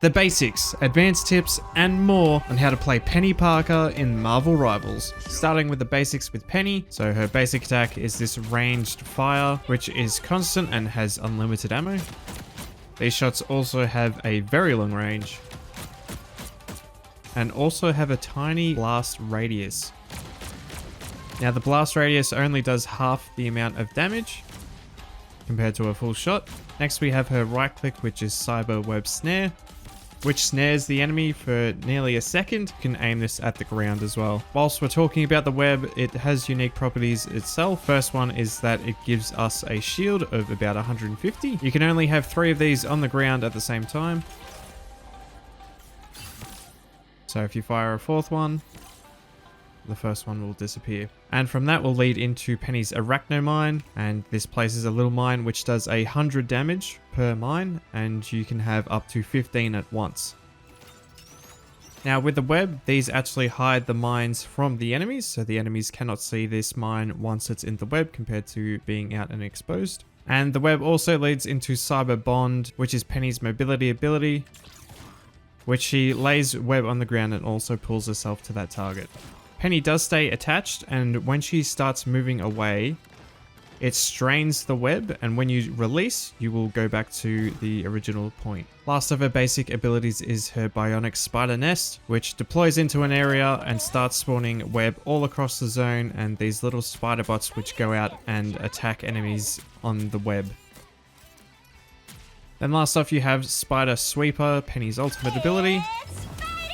the basics, advanced tips, and more on how to play Peni Parker in Marvel Rivals. Starting with the basics with Peni. So her basic attack is this ranged fire, which is constant and has unlimited ammo. These shots also have a very long range and also have a tiny blast radius. Now the blast radius only does half the amount of damage compared to a full shot. Next we have her right click, which is Cyber Web Snare, which snares the enemy for nearly a second. You can aim this at the ground as well. Whilst we're talking about the web, it has unique properties itself. First one is that it gives us a shield of about 150. You can only have 3 of these on the ground at the same time. So if you fire a 4th one, the first one will disappear. And from that will lead into Peni's Arachno Mine, and this places a little mine which does 100 damage per mine, and you can have up to 15 at once. Now with the web, these actually hide the mines from the enemies, so the enemies cannot see this mine once it's in the web compared to being out and exposed. And the web also leads into Cyber Bond, which is Peni's mobility ability, which she lays web on the ground and also pulls herself to that target. Peni does stay attached, and when she starts moving away, it strains the web, and when you release, you will go back to the original point. Last of her basic abilities is her Bionic Spider Nest, which deploys into an area and starts spawning web all across the zone, and these little spider bots which go out and attack enemies on the web. Then last off you have Spider Sweeper, Peni's ultimate ability.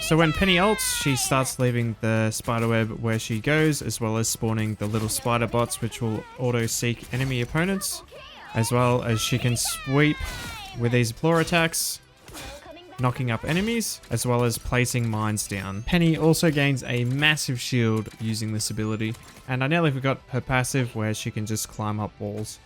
So when Peni ults, she starts leaving the spiderweb where she goes, as well as spawning the little spider bots which will auto-seek enemy opponents, as well as she can sweep with these floor attacks, knocking up enemies, as well as placing mines down. Peni also gains a massive shield using this ability, and I nearly forgot her passive where she can just climb up walls.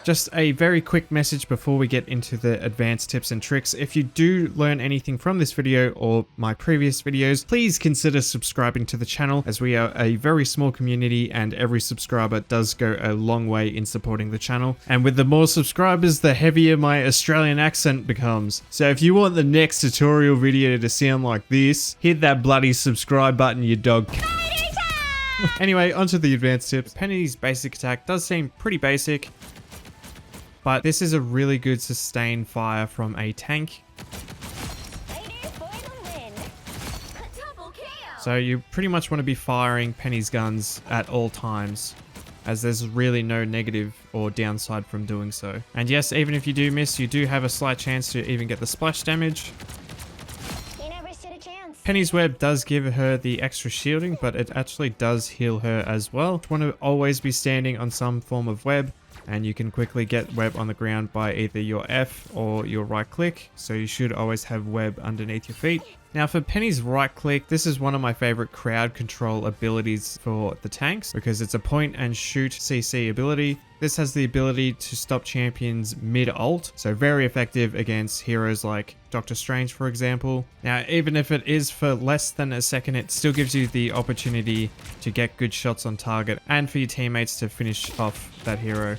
Just a very quick message before we get into the advanced tips and tricks. If you do learn anything from this video or my previous videos, please consider subscribing to the channel, as we are a very small community and every subscriber does go a long way in supporting the channel. And with the more subscribers, the heavier my Australian accent becomes. So if you want the next tutorial video to sound like this, hit that bloody subscribe button, you dog. Anyway, onto the advanced tips. Peni's basic attack does seem pretty basic, but this is a really good sustained fire from a tank. So you pretty much want to be firing Peni's guns at all times, as there's really no negative or downside from doing so. And yes, even if you do miss, you do have a slight chance to even get the splash damage. Peni's web does give her the extra shielding, but it actually does heal her as well. You want to always be standing on some form of web, and you can quickly get web on the ground by either your F or your right click, so you should always have web underneath your feet. Now for Peni's right click, this is one of my favorite crowd control abilities for the tanks, because it's a point and shoot CC ability. This has the ability to stop champions mid-ult, so very effective against heroes like Doctor Strange, for example. Now, even if it is for less than a second, it still gives you the opportunity to get good shots on target and for your teammates to finish off that hero.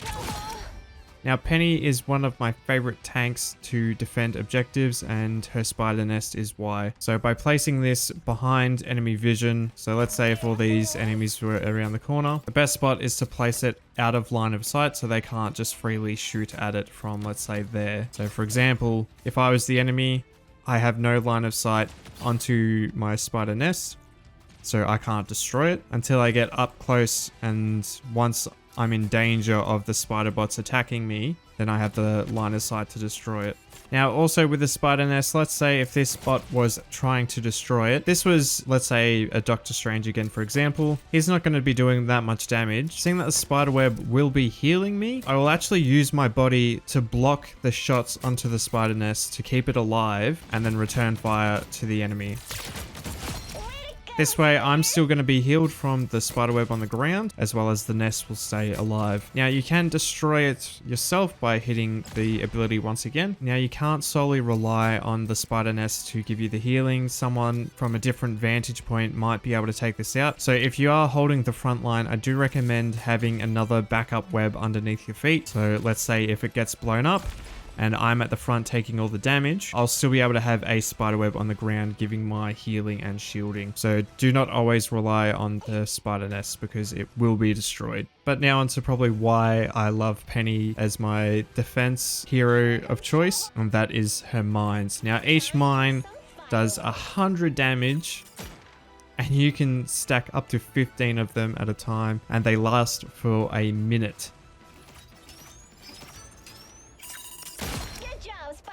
Now, Peni is one of my favorite tanks to defend objectives, and her spider nest is why. So by placing this behind enemy vision, so let's say if all these enemies were around the corner, the best spot is to place it out of line of sight so they can't just freely shoot at it from, let's say, there. So for example, if I was the enemy, I have no line of sight onto my spider nest, so I can't destroy it until I get up close, and once I'm in danger of the spider bots attacking me, then I have the line of sight to destroy it. Now also with the spider nest, let's say if this bot was trying to destroy it, this was, let's say, a Doctor Strange again, for example, he's not going to be doing that much damage. Seeing that the spider web will be healing me, I will actually use my body to block the shots onto the spider nest to keep it alive and then return fire to the enemy. This way, I'm still going to be healed from the spiderweb on the ground, as well as the nest will stay alive. Now, you can destroy it yourself by hitting the ability once again. Now, you can't solely rely on the spider nest to give you the healing. Someone from a different vantage point might be able to take this out. So if you are holding the front line, I do recommend having another backup web underneath your feet. So let's say if it gets blown up, and I'm at the front taking all the damage, I'll still be able to have a spiderweb on the ground giving my healing and shielding. So do not always rely on the spider nest because it will be destroyed. But now onto probably why I love Peni as my defense hero of choice, and that is her mines. Now each mine does 100 damage, and you can stack up to 15 of them at a time, and they last for a minute.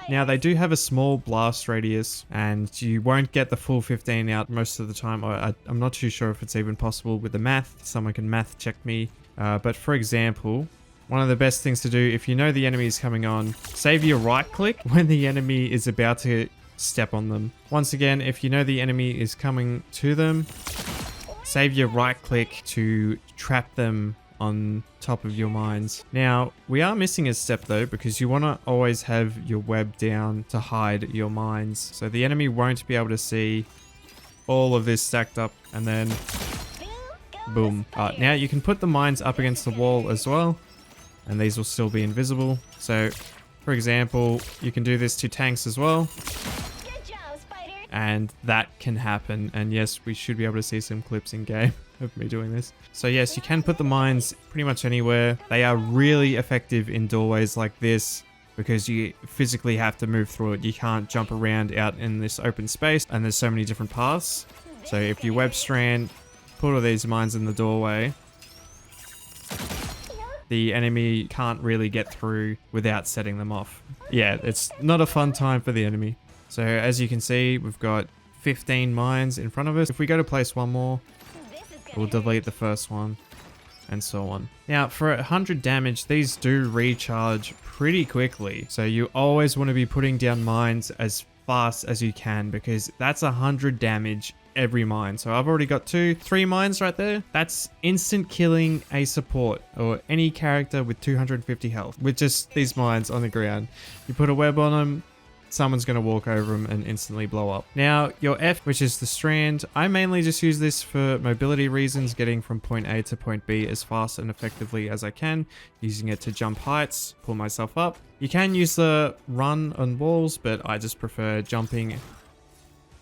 Now they do have a small blast radius, and you won't get the full 15 out most of the time. I'm not too sure if it's even possible with the math. Someone can math check me. But for example, one of the best things to do if you know the enemy is coming on, save your right click when the enemy is about to step on them. Once again, if you know the enemy is coming to them, save your right click to trap them on top of your mines. Now, we are missing a step though, because you want to always have your web down to hide your mines. So the enemy won't be able to see all of this stacked up, and then boom. Now you can put the mines up against the wall as well, and these will still be invisible. So for example, you can do this to tanks as well, and that can happen. And yes, we should be able to see some clips in game of me doing this. So yes, you can put the mines pretty much anywhere. They are really effective in doorways like this because you physically have to move through it. You can't jump around out in this open space, and there's so many different paths. So if you web strand, put all these mines in the doorway, the enemy can't really get through without setting them off. Yeah, it's not a fun time for the enemy. So as you can see, we've got 15 mines in front of us. If we go to place one more, we'll delete the first one, and so on. Now for 100 damage, these do recharge pretty quickly. So you always want to be putting down mines as fast as you can, because that's 100 damage every mine. So I've already got 3 mines right there. That's instant killing a support or any character with 250 health with just these mines on the ground. You put a web on them, someone's going to walk over them and instantly blow up. Now your F, which is the strand, I mainly just use this for mobility reasons, getting from point A to point B as fast and effectively as I can, using it to jump heights, pull myself up. You can use the run on walls, but I just prefer jumping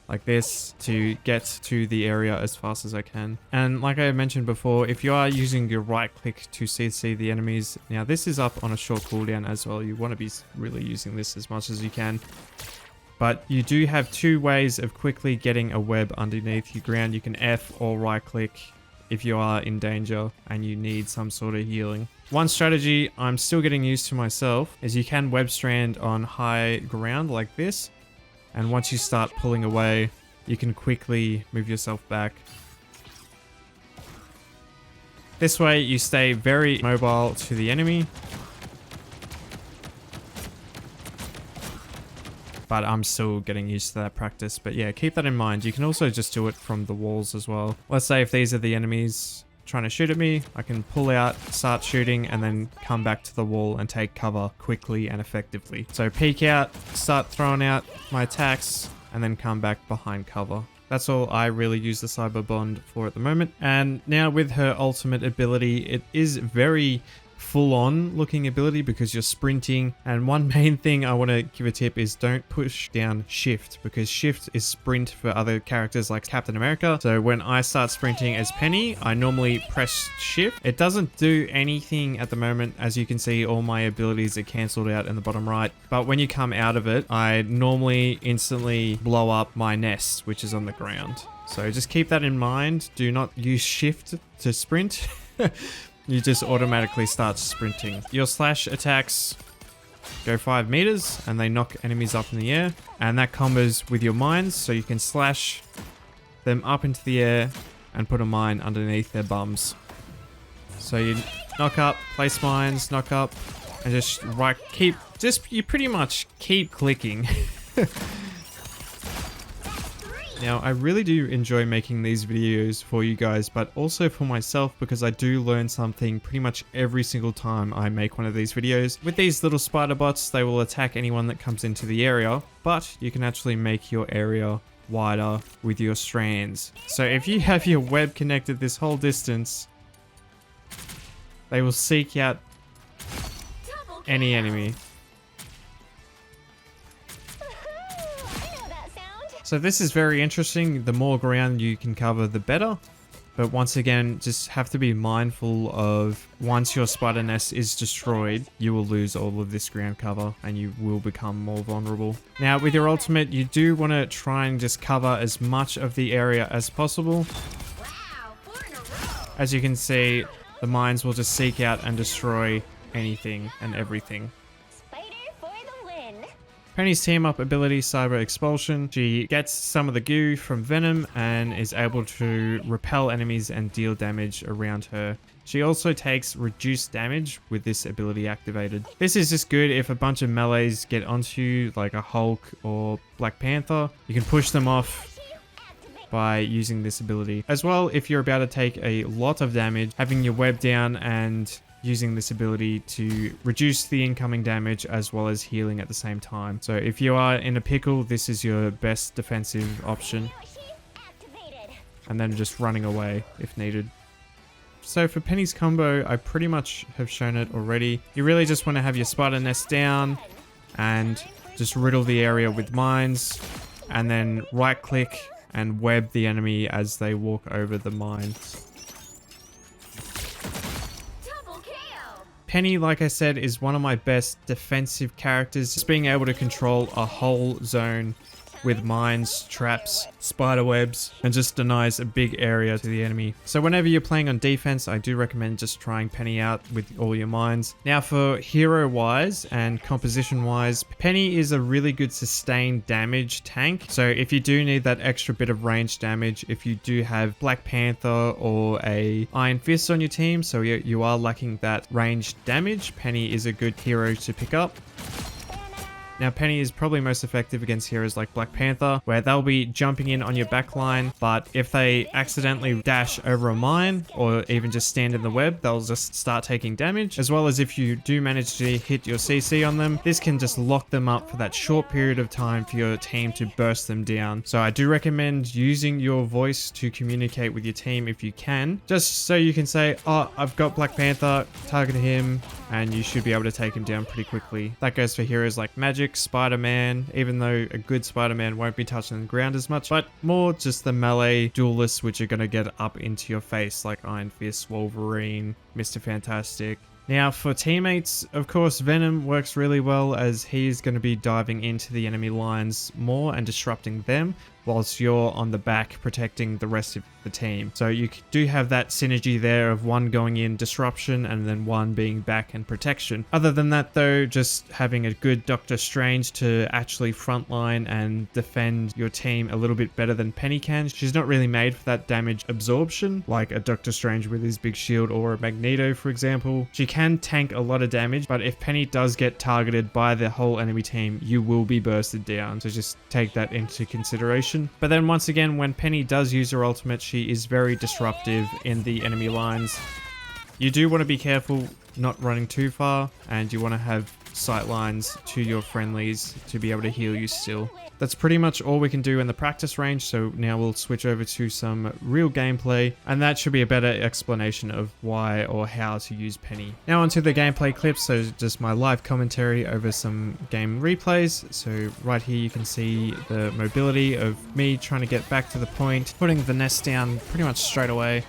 like this to get to the area as fast as I can. And like I mentioned before, if you are using your right click to CC the enemies, now this is up on a short cooldown as well. You want to be really using this as much as you can. But you do have 2 ways of quickly getting a web underneath your ground. You can F or right click if you are in danger and you need some sort of healing. One strategy I'm still getting used to myself is you can web strand on high ground like this. And once you start pulling away, you can quickly move yourself back. This way you stay very mobile to the enemy. But I'm still getting used to that practice. But yeah, keep that in mind. You can also just do it from the walls as well. Let's say if these are the enemies trying to shoot at me, I can pull out, start shooting, and then come back to the wall and take cover quickly and effectively. So peek out, start throwing out my attacks, and then come back behind cover. That's all I really use the Cyber Bond for at the moment. And now with her ultimate ability, it is very full-on looking ability because you're sprinting. And one main thing I want to give a tip is don't push down shift, because shift is sprint for other characters like Captain America. So when I start sprinting as Peni, I normally press shift. It doesn't do anything at the moment. As you can see, all my abilities are cancelled out in the bottom right. But when you come out of it, I normally instantly blow up my nest, which is on the ground. So just keep that in mind. Do not use shift to sprint. You just automatically start sprinting. Your slash attacks go 5 meters and they knock enemies up in the air. And that combos with your mines, so you can slash them up into the air and put a mine underneath their bums. So you knock up, place mines, knock up, and just you pretty much keep clicking. Now, I really do enjoy making these videos for you guys, but also for myself, because I do learn something pretty much every single time I make one of these videos. With these little spider bots, they will attack anyone that comes into the area, but you can actually make your area wider with your strands. So if you have your web connected this whole distance, they will seek out any enemy. So this is very interesting. The more ground you can cover, the better. But once again, just have to be mindful of once your spider nest is destroyed, you will lose all of this ground cover and you will become more vulnerable. Now with your ultimate, you do want to try and just cover as much of the area as possible. As you can see, the mines will just seek out and destroy anything and everything. Penny's team up ability, Cyber Expulsion. She gets some of the goo from Venom and is able to repel enemies and deal damage around her. She also takes reduced damage with this ability activated. This is just good if a bunch of melees get onto you, like a Hulk or Black Panther. You can push them off by using this ability. As well, if you're about to take a lot of damage, having your web down and using this ability to reduce the incoming damage as well as healing at the same time. So if you are in a pickle, this is your best defensive option. And then just running away if needed. So for Penny's combo, I pretty much have shown it already. You really just want to have your spider nest down and just riddle the area with mines, and then right click and web the enemy as they walk over the mines. Penny, like I said, is one of my best defensive characters. Just being able to control a whole zone with mines, traps, spider webs, and just denies a big area to the enemy. So whenever you're playing on defense, I do recommend just trying Penny out with all your mines. Now for hero wise and composition wise, Penny is a really good sustained damage tank. So if you do need that extra bit of range damage, if you do have Black Panther or a Iron Fist on your team, so you are lacking that range damage, Penny is a good hero to pick up. Now Penny is probably most effective against heroes like Black Panther, where they'll be jumping in on your backline, but if they accidentally dash over a mine or even just stand in the web, they'll just start taking damage. As well as if you do manage to hit your CC on them, this can just lock them up for that short period of time for your team to burst them down. So I do recommend using your voice to communicate with your team if you can, just so you can say, oh, I've got Black Panther, target him, and you should be able to take him down pretty quickly. That goes for heroes like Magic, Spider-Man, even though a good Spider-Man won't be touching the ground as much, but more just the melee duelists which are going to get up into your face like Iron Fist, Wolverine, Mr. Fantastic. Now for teammates, of course Venom works really well as he's going to be diving into the enemy lines more and disrupting them, whilst you're on the back protecting the rest of the team. So you do have that synergy there of one going in disruption and then one being back and protection. Other than that though, just having a good Doctor Strange to actually frontline and defend your team a little bit better than Penny can. She's not really made for that damage absorption like a Doctor Strange with his big shield or a Magneto for example. She can tank a lot of damage, but if Penny does get targeted by the whole enemy team, you will be bursted down. So just take that into consideration. But then once again, when Penny does use her ultimate, she is very disruptive in the enemy lines. You do want to be careful not running too far, and you want to have sight lines to your friendlies to be able to heal you still. That's pretty much all we can do in the practice range, so now we'll switch over to some real gameplay, and that should be a better explanation of why or how to use Penny. Now onto the gameplay clips, so just my live commentary over some game replays. So right here you can see the mobility of me trying to get back to the point, putting the nest down pretty much straight away,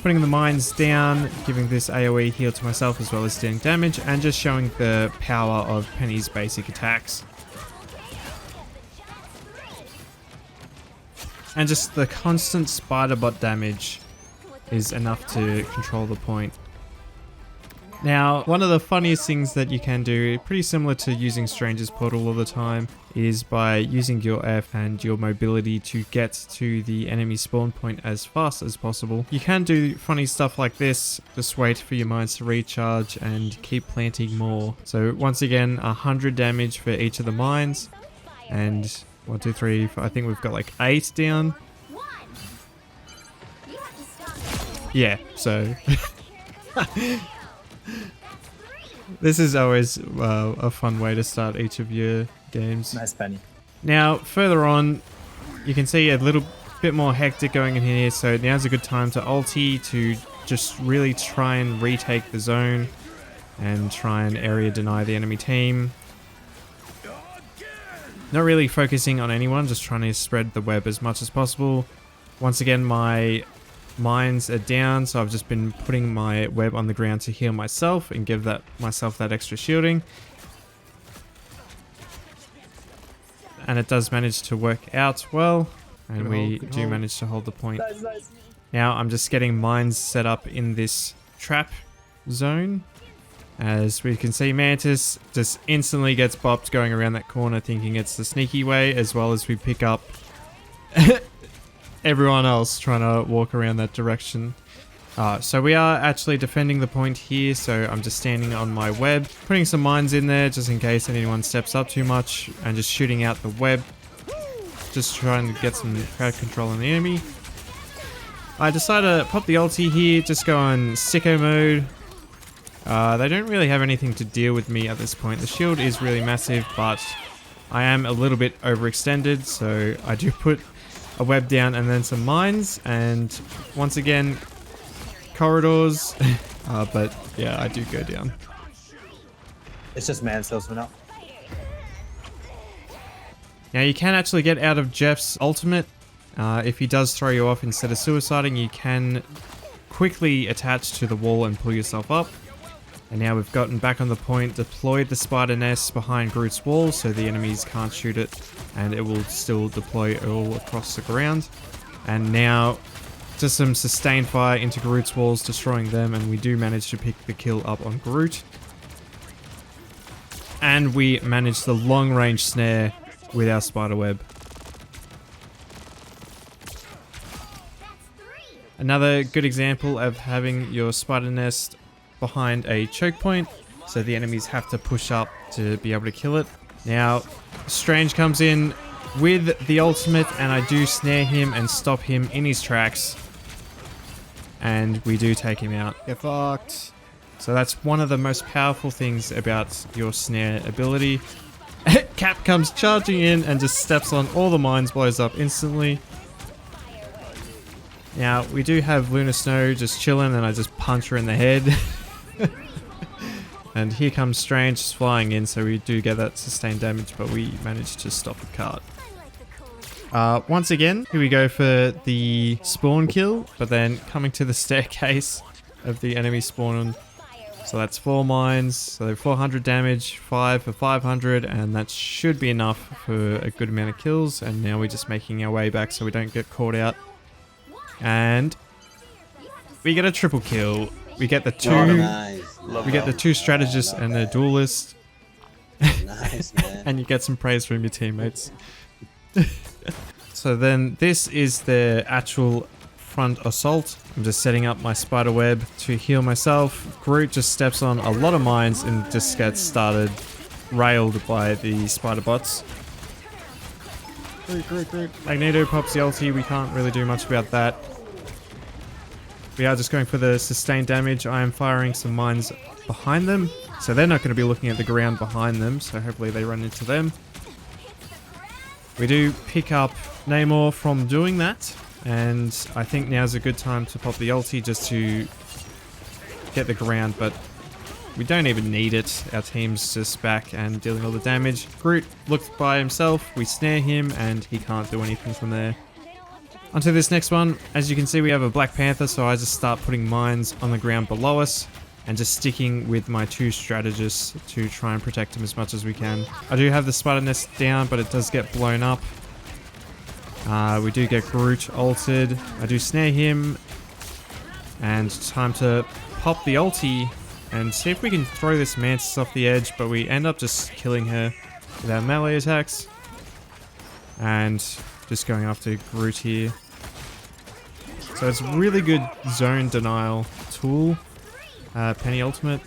putting the mines down, giving this AoE heal to myself as well as dealing damage, and just showing the power of Penny's basic attacks. And just the constant spider bot damage is enough to control the point. Now, one of the funniest things that you can do, pretty similar to using Stranger's Portal all the time, is by using your F and your mobility to get to the enemy spawn point as fast as possible. You can do funny stuff like this, just wait for your mines to recharge and keep planting more. So once again, 100 damage for each of the mines, and 1, 2, 3, 4, I think we've got like 8 down. Yeah, so this is always a fun way to start each of your games. Nice Penny. Now further on, you can see a little bit more hectic going in here, so now's a good time to ulti to just really try and retake the zone and try and area deny the enemy team. Not really focusing on anyone, just trying to spread the web as much as possible. Once again, my mines are down, so I've just been putting my web on the ground to heal myself and give myself that extra shielding. And it does manage to work out well, and we do manage to hold the point. Nice. Now I'm just getting mines set up in this trap zone. As we can see, Mantis just instantly gets bopped going around that corner thinking it's the sneaky way, as well as we pick up everyone else trying to walk around that direction. So we are actually defending the point here, so I'm just standing on my web, putting some mines in there just in case anyone steps up too much, and just shooting out the web, just trying to get some crowd control on the enemy. I decided to pop the ulti here, just go on sicko mode. They don't really have anything to deal with me at this point. The shield is really massive, but I am a little bit overextended, so I do put a web down and then some mines, and once again, corridors. But yeah, I do go down. It's just man cells for now. Now you can actually get out of Jeff's ultimate. If he does throw you off instead of suiciding, you can quickly attach to the wall and pull yourself up. And now we've gotten back on the point, deployed the spider nest behind Groot's wall so the enemies can't shoot it, and it will still deploy all across the ground. And now just some sustained fire into Groot's walls, destroying them, and we do manage to pick the kill up on Groot. And we manage the long range snare with our spider web. Another good example of having your spider nest behind a choke point, so the enemies have to push up to be able to kill it. Now, Strange comes in with the ultimate, and I do snare him and stop him in his tracks. And we do take him out. Get fucked. So that's one of the most powerful things about your snare ability. Cap comes charging in and just steps on all the mines, blows up instantly. Now, we do have Luna Snow just chilling, and I just punch her in the head. And here comes Strange just flying in, so we do get that sustained damage, but we managed to stop the cart. Once again, here we go for the spawn kill, but then coming to the staircase of the enemy spawn. So that's 4 mines, so 400 damage, 5 for 500, and that should be enough for a good amount of kills. And now we're just making our way back so we don't get caught out. And we get a triple kill. We get the two. We get the 2 strategists and the duelist. Nice, man. And you get some praise from your teammates. So then this is the actual front assault. I'm just setting up my spider web to heal myself. Groot just steps on a lot of mines and just gets started railed by the spider bots. Groot. Magneto pops the ulti. We can't really do much about that. We are just going for the sustained damage. I am firing some mines behind them, so they're not going to be looking at the ground behind them, so hopefully they run into them. We do pick up Namor from doing that, and I think now's a good time to pop the ulti just to get the ground, but we don't even need it. Our team's just back and dealing all the damage. Groot looks by himself, we snare him, and he can't do anything from there. Onto this next one. As you can see, we have a Black Panther, so I just start putting mines on the ground below us and just sticking with my 2 strategists to try and protect him as much as we can. I do have the spider nest down, but it does get blown up. We do get Groot ulted. I do snare him, and time to pop the ulti and see if we can throw this Mantis off the edge, but we end up just killing her with our melee attacks and just going after Groot here. So it's a really good zone denial tool, Peni ultimate,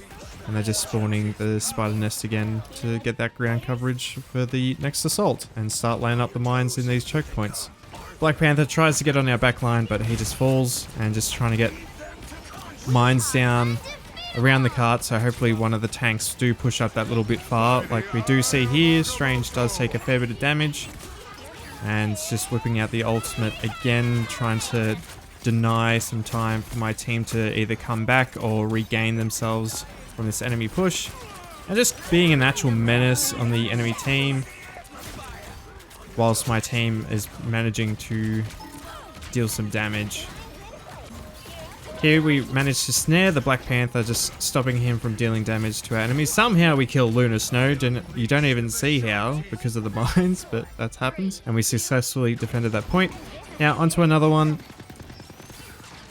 and they're just spawning the spider nest again to get that ground coverage for the next assault and start laying up the mines in these choke points. Black Panther tries to get on our backline, but he just falls and just trying to get mines down around the cart, so hopefully one of the tanks do push up that little bit far. Like we do see here, Strange does take a fair bit of damage, and just whipping out the ultimate again, trying to deny some time for my team to either come back or regain themselves from this enemy push, and just being an actual menace on the enemy team. whilst my team is managing to deal some damage. Here we managed to snare the Black Panther, just stopping him from dealing damage to our enemies. Somehow we kill Lunar Snow, you don't even see how because of the mines, but that happens. And we successfully defended that point. Now onto another one.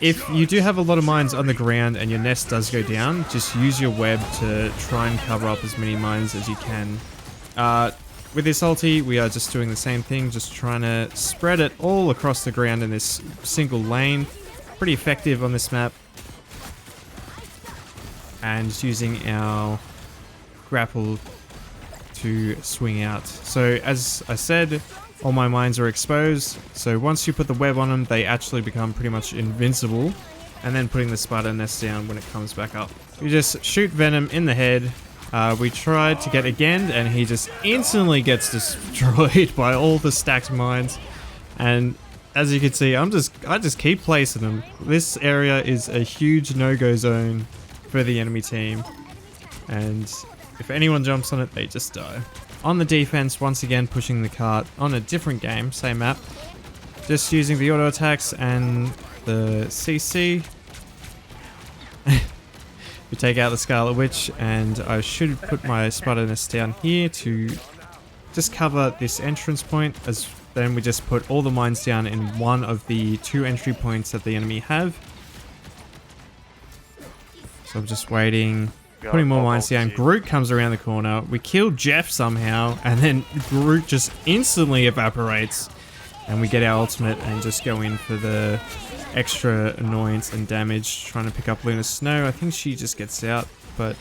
If you do have a lot of mines on the ground and your nest does go down, just use your web to try and cover up as many mines as you can. With this ulti, we are just doing the same thing, just trying to spread it all across the ground in this single lane. Pretty effective on this map. And using our grapple to swing out. So as I said, all my mines are exposed. So once you put the web on them, they actually become pretty much invincible. And then putting the spider nest down when it comes back up. You just shoot Venom in the head. We tried to get again, and he just instantly gets destroyed by all the stacked mines. And as you can see, I just keep placing them. This area is a huge no-go zone for the enemy team. And if anyone jumps on it, they just die. On the defense, once again pushing the cart on a different game, same map. Just using the auto attacks and the CC. We take out the Scarlet Witch, and I should put my spider nest down here to just cover this entrance point, as then we just put all the mines down in one of the 2 entry points that the enemy have. So I'm just waiting, putting more mines down. Groot comes around the corner. We kill Jeff somehow, and then Groot just instantly evaporates. And we get our ultimate and just go in for the extra annoyance and damage, trying to pick up Lunar Snow. I think she just gets out, but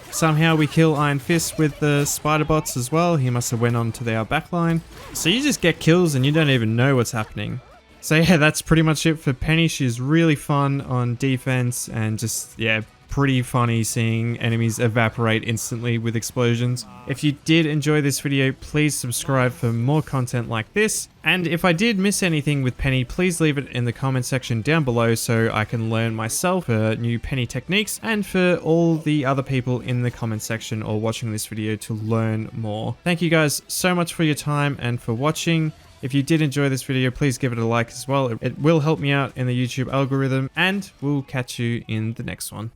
somehow we kill Iron Fist with the spider bots as well. He must have went on to our backline. So you just get kills and you don't even know what's happening. So yeah, that's pretty much it for Penny. She's really fun on defense and just, yeah, pretty funny seeing enemies evaporate instantly with explosions. If you did enjoy this video, please subscribe for more content like this. And if I did miss anything with Penny, please leave it in the comment section down below so I can learn myself new Penny techniques, and for all the other people in the comment section or watching this video to learn more. Thank you guys so much for your time and for watching. If you did enjoy this video, please give it a like as well. It will help me out in the YouTube algorithm, and we'll catch you in the next one.